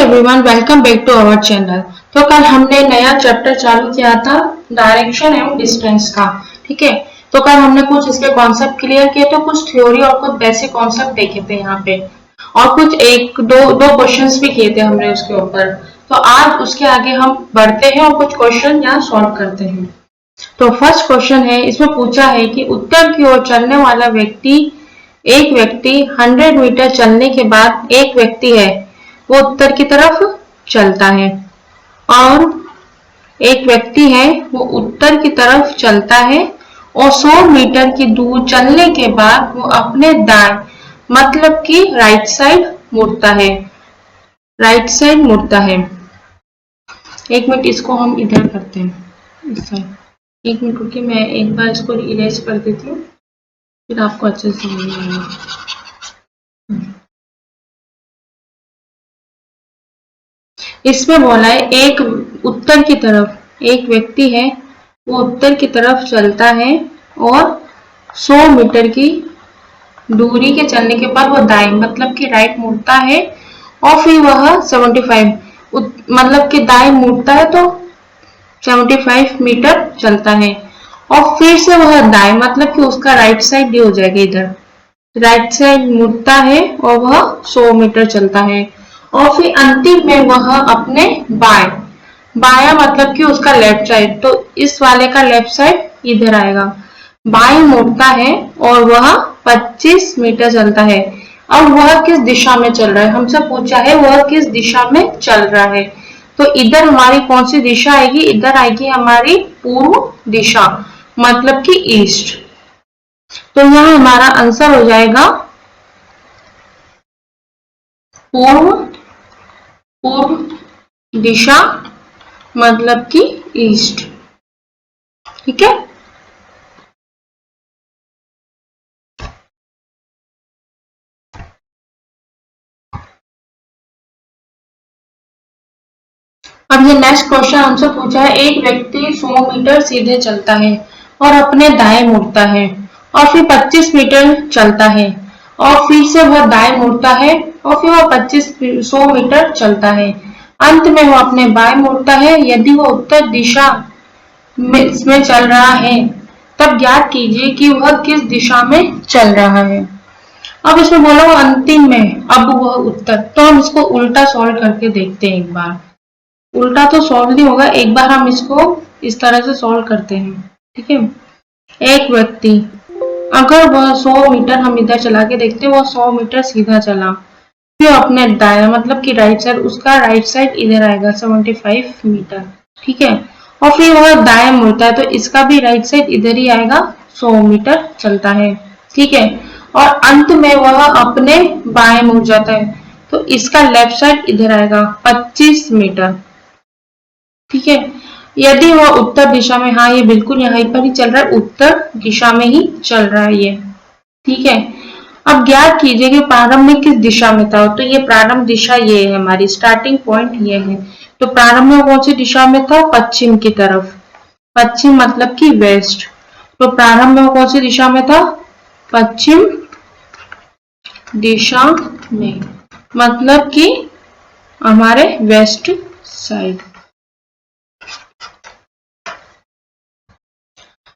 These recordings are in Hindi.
Everyone, welcome back to our channel. तो कल हमने नया चैप्टर चालू किया था डायरेक्शन एंड डिस्टेंस का। ठीक है, तो कल हमने कुछ इसके कॉन्सेप्ट क्लियर किए थे, कुछ थ्योरी और कुछ बेसिक कॉन्सेप्ट देखे थे यहाँ पे, और कुछ एक दो क्वेश्चंस भी किए थे हमने उसके ऊपर। तो आज उसके आगे हम बढ़ते हैं और कुछ क्वेश्चन यहाँ सॉल्व करते हैं। तो फर्स्ट क्वेश्चन है, इसमें पूछा है कि उत्तर की ओर चलने वाला एक व्यक्ति 100 मीटर चलने के बाद एक व्यक्ति है वो उत्तर की तरफ चलता है, और एक व्यक्ति है वो उत्तर की तरफ चलता है और 100 मीटर की दूर चलने के बाद वो अपने दाएं मतलब कि राइट साइड मुड़ता है। एक मिनट, इसको हम इधर करते हैं, इस साइड। एक मिनट रुकिए, मैं एक बार इसको इरेज कर देती हूँ, फिर आपको अच्छे से समझ में आएगा। इसमें बोला है एक उत्तर की तरफ एक व्यक्ति है वो उत्तर की तरफ चलता है और 100 मीटर की दूरी के चलने के बाद वो दाएं मतलब कि राइट मुड़ता है, और फिर वह 75 मतलब कि दाएं मुड़ता है तो 75 मीटर चलता है, और फिर से वह दाएं मतलब कि उसका राइट साइड ये हो जाएगा, इधर राइट साइड मुड़ता है और वह 100 मीटर चलता है, और फिर अंतिम में वह अपने बाया मतलब कि उसका लेफ्ट साइड, तो इस वाले का लेफ्ट साइड इधर आएगा, बाएं मुड़ता है और वह 25 मीटर चलता है। अब वह किस दिशा में चल रहा है, हमसे पूछा है वह किस दिशा में चल रहा है। तो इधर हमारी कौन सी दिशा आएगी, इधर आएगी हमारी पूर्व दिशा मतलब कि ईस्ट। तो यहाँ हमारा आंसर हो जाएगा पूर्व दिशा मतलब कि ईस्ट। ठीक है, अब ये नेक्स्ट क्वेश्चन हमसे पूछा है, एक व्यक्ति 100 मीटर सीधे चलता है और अपने दाएं मुड़ता है, और फिर 25 मीटर चलता है, और फिर से वह दाएं मुड़ता है और फिर वह 100 मीटर चलता है। अंत में वह अपने बाएं मुड़ता है। यदि वह उत्तर दिशा में चल रहा है तब ज्ञात कीजिए कि वह किस दिशा में चल रहा है। अब इसमें बोला वो अंतिम में, अब वह उत्तर, तो हम इसको उल्टा सॉल्व करके देखते हैं एक बार। उल्टा तो सॉल्व नहीं होगा, एक बार हम इसको इस तरह से सॉल्व करते हैं। ठीक है, एक व्यक्ति अगर वह 100 मीटर, हम इधर चला के देखते हैं, वह 100 मीटर सीधा चला, फिर अपने दाया मतलब कि राइट साइड, उसका राइट साइड इधर आएगा 75 मीटर। ठीक है, और फिर वह दाएं मुड़ता है तो इसका भी राइट साइड इधर ही आएगा, 100 मीटर चलता है। ठीक है, और अंत में वह अपने बाएं मुड़ जाता है तो इसका लेफ्ट साइड इधर आएगा 25 मीटर। ठीक है, यदि वह उत्तर दिशा में, हाँ ये बिल्कुल यहाँ पर ही चल रहा है, उत्तर दिशा में ही चल रहा है ये। ठीक है, अब ज्ञात कीजिए कि प्रारंभ में किस दिशा में था। तो ये प्रारंभ दिशा ये है, हमारी स्टार्टिंग पॉइंट ये है। तो प्रारंभ में कौन सी दिशा में था, पश्चिम की तरफ, पश्चिम मतलब कि वेस्ट। तो प्रारंभ में कौन सी दिशा में था, पश्चिम दिशा में मतलब कि हमारे वेस्ट साइड।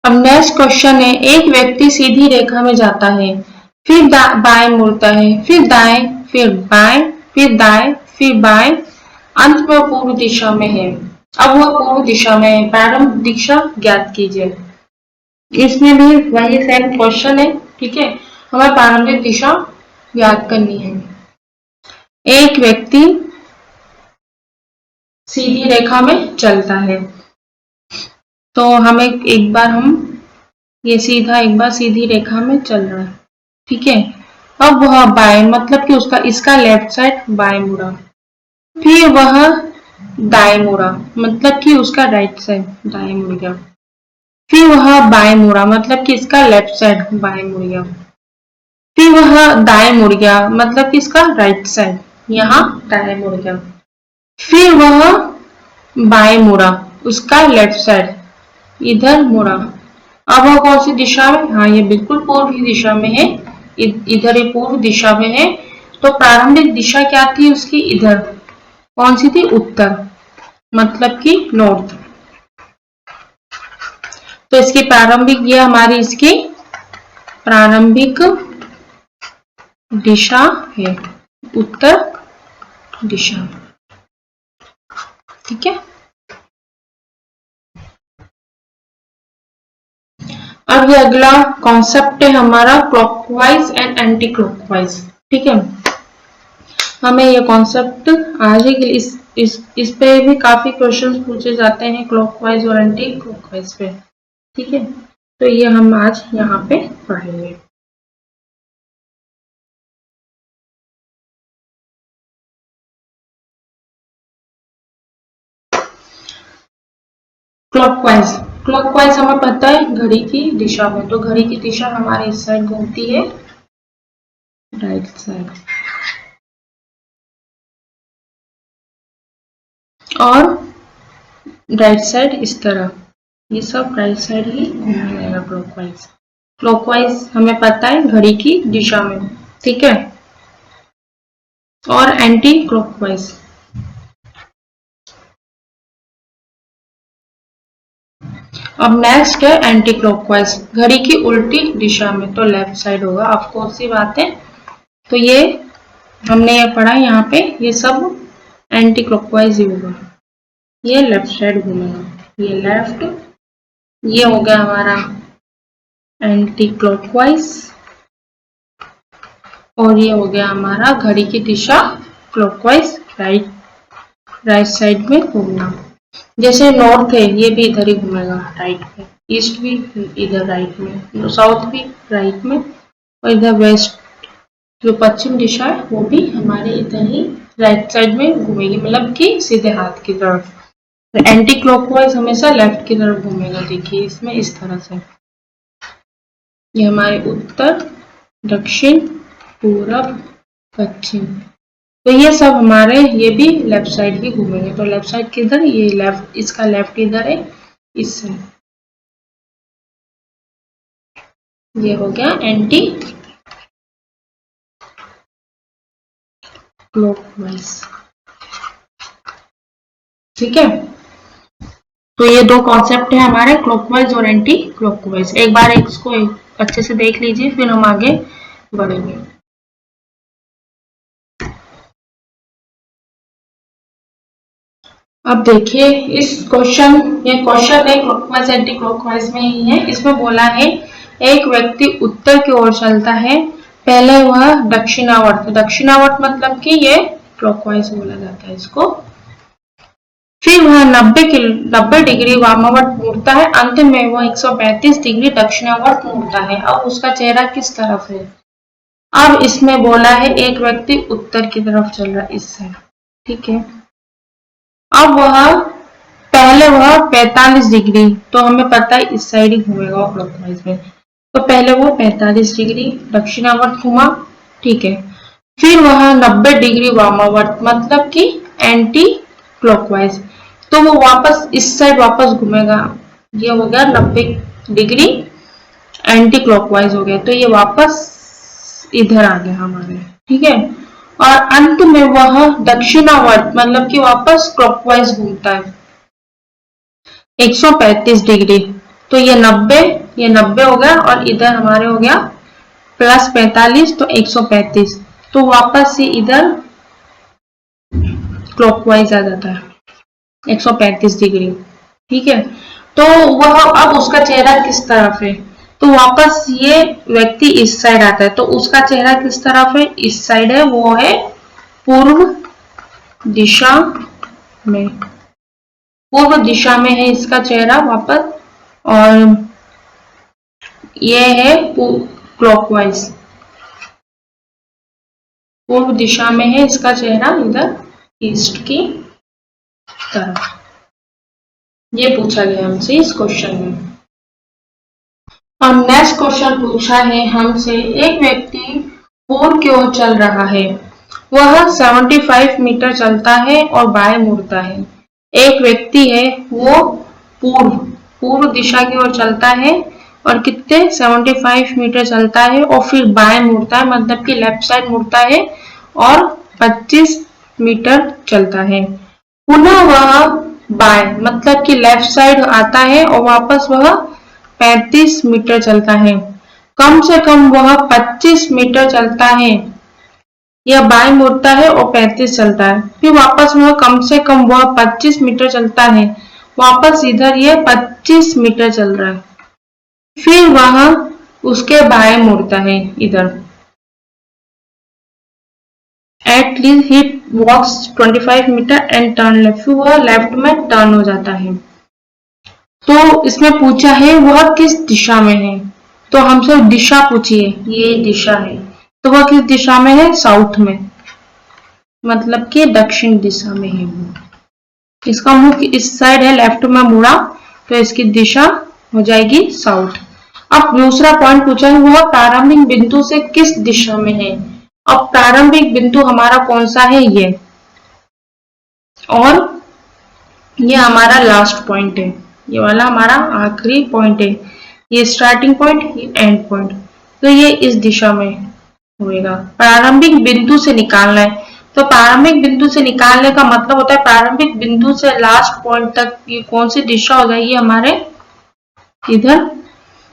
अब नेक्स्ट क्वेश्चन है, एक व्यक्ति सीधी रेखा में जाता है, फिर बाएं मुड़ता है, फिर दाएं, फिर बाएं, फिर दाएं, फिर बाएं, अंत में पूर्व दिशा में है। अब वह पूर्व दिशा में है, प्रारंभ दिशा ज्ञात कीजिए। इसमें भी वही सेम क्वेश्चन है। ठीक है, हमें प्रारंभिक दिशा ज्ञात करनी है। एक व्यक्ति सीधी रेखा में चलता है, तो हमें एक बार ये सीधा एक बार सीधी रेखा में चल रहा है। ठीक है, अब वह बाएं मतलब कि इसका लेफ्ट साइड बाएं मुड़ा, फिर वह दाएं मुड़ा मतलब कि उसका राइट साइड दाएं मुड़ गया, फिर वह बाएं मुड़ा मतलब कि इसका लेफ्ट साइड बाएं मुड़ गया, फिर वह दाएं मुड़ गया मतलब कि इसका राइट साइड यहाँ दाएं मुड़ गया, फिर वह बाएं मुड़ा, उसका लेफ्ट साइड इधर मुड़ा। अब वह कौन सी दिशा में, हाँ ये बिल्कुल पूर्व दिशा में है, इधर ही पूर्व दिशा में है। तो प्रारंभिक दिशा क्या थी उसकी, इधर कौन सी थी? उत्तर, मतलब कि नॉर्थ। तो इसकी प्रारंभिक, ये हमारी इसकी प्रारंभिक दिशा है, उत्तर दिशा। ठीक है। अब ये अगला कॉन्सेप्ट है हमारा क्लॉकवाइज एंड एंटी क्लॉकवाइज। ठीक है, हमें ये कॉन्सेप्ट आज ही इस पे भी काफी क्वेश्चंस पूछे जाते हैं, क्लॉकवाइज और एंटी क्लॉकवाइज पे। ठीक है, तो ये हम आज यहाँ पे पढ़ेंगे। क्लॉकवाइज, क्लॉकवाइज हमें पता है घड़ी की दिशा में, तो घड़ी की दिशा हमारे इस साइड घूमती है, राइट साइड, और राइट साइड इस तरह, ये सब राइट साइड ही घूमने लगेगा क्लॉकवाइज। क्लॉकवाइज हमें पता है घड़ी की दिशा में। ठीक है, और एंटी क्लॉकवाइज, अब नेक्स्ट है एंटी क्लॉकवाइज, घड़ी की उल्टी दिशा में, तो लेफ्ट साइड होगा, आपको सी बात है। तो ये हमने ये पढ़ा यहाँ पे, ये सब एंटी क्लॉकवाइज ही होगा, ये लेफ्ट साइड घूमेगा, ये लेफ्ट, ये हो गया हमारा एंटी क्लॉकवाइज, और ये हो गया हमारा घड़ी की दिशा क्लॉकवाइज, राइट साइड में घूमना। जैसे नॉर्थ है, ये भी इधर ही घूमेगा राइट में, ईस्ट भी इधर राइट में, साउथ भी राइट में, और इधर वेस्ट जो पश्चिम दिशा है वो भी हमारे इधर ही राइट साइड में घूमेगी, मतलब कि सीधे हाथ की तरफ। तो एंटी क्लॉकवाइज हमेशा लेफ्ट की तरफ घूमेगा, देखिए इसमें इस तरह से, ये हमारे उत्तर, दक्षिण, पूरब, पश्चिम, तो ये सब हमारे, ये भी लेफ्ट साइड ही घूमेंगे। तो लेफ्ट साइड किधर? ये लेफ्ट, इसका लेफ्ट इधर है, इस साइड, ये हो गया एंटी क्लॉकवाइज। ठीक है, तो ये दो कॉन्सेप्ट है हमारे, क्लॉकवाइज और एंटी क्लॉकवाइज। एक बार इसको अच्छे से देख लीजिए, फिर हम आगे बढ़ेंगे। अब देखिए इस क्वेश्चन, ये क्वेश्चन है क्लॉकवाइज एंटी क्लॉकवाइज में ही है। इसमें बोला है एक व्यक्ति उत्तर की ओर चलता है, पहले वह दक्षिणावर्त, दक्षिणावर्त मतलब कि ये क्लॉकवाइज बोला जाता है इसको, फिर वह 90 डिग्री वामावर्त मुड़ता है, अंत में वह 135 डिग्री दक्षिणावर्त मुड़ता है। अब उसका चेहरा किस तरफ है? अब इसमें बोला है एक व्यक्ति उत्तर की तरफ चल रहा है, इस साइड। ठीक है, अब वह 45 डिग्री, तो हमें पता है इस साइड ही घूमेगा क्लॉकवाइज में, तो पहले वो 45 डिग्री दक्षिणावर्त घुमा। ठीक है, फिर वह 90 डिग्री वामावर्त मतलब कि एंटी क्लॉकवाइज, तो वो वापस इस साइड वापस घूमेगा, ये हो गया 90 डिग्री एंटी क्लॉकवाइज हो गया, तो ये वापस इधर आ गया हमारे। ठीक है, और अंत में वह दक्षिणावर्त मतलब कि वापस क्लॉकवाइज घूमता है 135 डिग्री, तो ये 90 हो गया, और इधर हमारे हो गया प्लस 45, तो 135, तो वापस से इधर क्लॉकवाइज आ जाता है 135 डिग्री। ठीक है, तो वह अब उसका चेहरा किस तरफ है? तो वापस ये व्यक्ति इस साइड आता है, तो उसका चेहरा किस तरफ है? इस साइड है, वो है पूर्व दिशा में, पूर्व दिशा में है इसका चेहरा वापस, और ये है क्लॉकवाइज, पूर्व दिशा में है इसका चेहरा, इधर ईस्ट की तरफ। ये पूछा गया हमसे इस क्वेश्चन में। और नेक्स्ट क्वेश्चन पूछा है हमसे एक व्यक्ति पूर्व की ओर चल रहा है, वह 75 मीटर चलता है और बाएं मुड़ता है। एक व्यक्ति है वो पूर्व दिशा की ओर चलता है और कितने 75 मीटर चलता है और फिर बाएं मुड़ता है, मतलब कि लेफ्ट साइड मुड़ता है, और 25 मीटर चलता है। पुनः वह बाएं मतलब कि लेफ्ट साइड आता है और वापस वह 35 मीटर चलता है। कम से कम वह 25 मीटर चलता है। यह बाएं मुड़ता है और 35 चलता है, फिर वापस वह कम से कम वह 25 मीटर चलता है, वापस इधर ये 25 मीटर चल रहा है, फिर वह उसके बाएं मुड़ता है इधर। At least he walks 25 metre and turn left, फिर वह लेफ्ट में टर्न हो जाता है। तो इसमें पूछा है वह किस दिशा में है, तो हमसे दिशा पूछिए, ये दिशा है, तो वह किस दिशा में है, साउथ में, मतलब कि दक्षिण दिशा में है वो। इसका मुख इस साइड है, लेफ्ट में मुड़ा, तो इसकी दिशा हो जाएगी साउथ। अब दूसरा पॉइंट पूछा है वह प्रारंभिक बिंदु से किस दिशा में है। अब प्रारंभिक बिंदु हमारा कौन सा है, ये, और ये हमारा लास्ट पॉइंट है, ये वाला हमारा आखिरी पॉइंट है, ये स्टार्टिंग पॉइंट, ये एंड पॉइंट, तो ये इस दिशा में होएगा। प्रारंभिक बिंदु से निकालना है, तो प्रारंभिक बिंदु से निकालने का मतलब होता है प्रारंभिक बिंदु से लास्ट पॉइंट तक ये कौन सी दिशा हो जाएगी हमारे, इधर,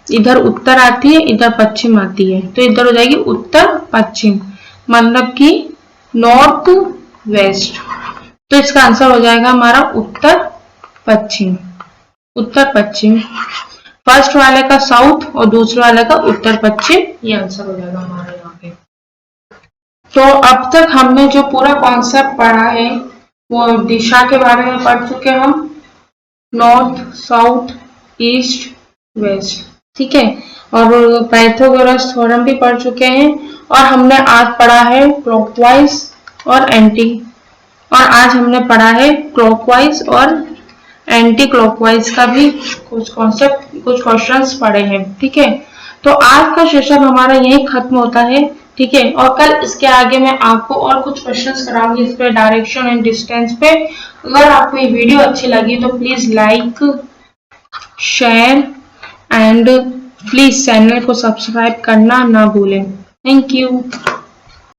इधर उत्तर आती है, इधर पश्चिम आती है, तो इधर हो जाएगी उत्तर पश्चिम, मतलब कि नॉर्थ वेस्ट। तो इसका आंसर हो जाएगा हमारा उत्तर पश्चिम, उत्तर पश्चिम। फर्स्ट वाले का साउथ और दूसरे वाले का उत्तर पश्चिम, ये आंसर हो जाएगा हमारा यहाँ पे। तो अब तक हमने जो पूरा कॉन्सेप्ट पढ़ा है वो दिशा के बारे में पढ़ चुके हम, नॉर्थ, साउथ, ईस्ट, वेस्ट, ठीक है, और पाइथागोरस थ्योरम भी पढ़ चुके हैं, और हमने आज पढ़ा है क्लॉकवाइज और एंटी, और आज हमने पढ़ा है क्लॉकवाइज और एंटी क्लॉकवाइज का भी कुछ कॉन्सेप्ट, कुछ क्वेश्चंस पढ़े हैं, ठीक है। तो आज का सेशन हमारा यही खत्म होता है, ठीक है, और कल इसके आगे मैं आपको और कुछ क्वेश्चंस कराऊंगी इस पे, डायरेक्शन एंड डिस्टेंस पे। अगर आपको ये वीडियो अच्छी लगी तो please like, share and please channel को सब्सक्राइब करना ना भूलें। Thank you.